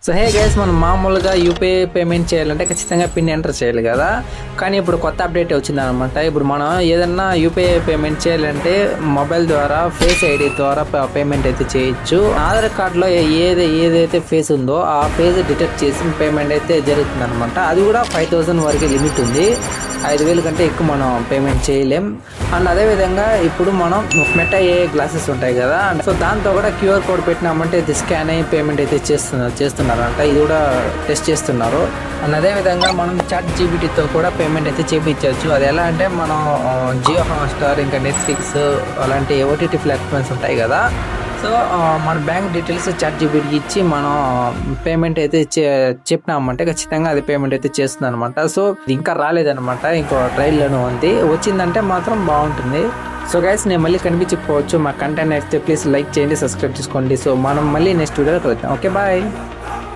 So hey guys, మనం మామూలుగా UPI payment చేయాలంటే ఖచ్చితంగా పిన్ ఎంటర్ చేయాలి కదా. కానీ ఇప్పుడు కొత్త అప్డేట్ వచ్చిందనమాట. ఇప్పుడు మనం ఏదన్నా యూపీఐ పేమెంట్ చేయాలంటే మొబైల్ ద్వారా ఫేస్ ఐడి ద్వారా పేమెంట్ అయితే చేయొచ్చు. ఆధార్ కార్డులో ఏదైతే ఫేస్ ఉందో ఆ ఫేస్ డిటెక్ట్ చేసి పేమెంట్ అయితే జరుగుతుంది అనమాట. అది కూడా 5000 వరకు లిమిట్ ఉంది. 5000 కంటే ఎక్కువ మనం పేమెంట్ చేయలేం. అండ్ అదేవిధంగా ఇప్పుడు మనం మెటా ఏ గ్లాసెస్ ఉంటాయి కదా, సో దాంతో కూడా క్యూఆర్ కోడ్ పెట్టినామంటే ఇది స్కాన్ అయ్యి పేమెంట్ అయితే చేస్తున్నారంట. ఇది కూడా టెస్ట్ చేస్తున్నారు. అండ్ అదేవిధంగా మనం చాట్ జీపీటీతో కూడా పేమెంట్ అయితే చేయించవచ్చు. అది ఎలా అంటే మనం జియో హాట్స్టార్ ఇంకా నెట్ఫ్లిక్స్ అలాంటి ఓటీటీ ప్లాట్ఫామ్స్ ఉంటాయి కదా, సో మన బ్యాంక్ డీటెయిల్స్ చాట్ జీపీటీకి ఇచ్చి మనం పేమెంట్ అయితే చెప్పినామంటే ఖచ్చితంగా అది పేమెంట్ అయితే చేస్తుంది అనమాట. సో ఇంకా రాలేదనమాట, ఇంకో ట్రైల్లోనే ఉంది. వచ్చిందంటే మాత్రం బాగుంటుంది. సో గైస్, నేను మళ్ళీ కనిపించకపోవచ్చు. మా కంటెంట్ అయితే ప్లీజ్ లైక్ చేయండి, సబ్స్క్రైబ్ చేసుకోండి. సో మనం మళ్ళీ నెక్స్ట్ వీడియోలో కలుద్దాం. Okay, bye.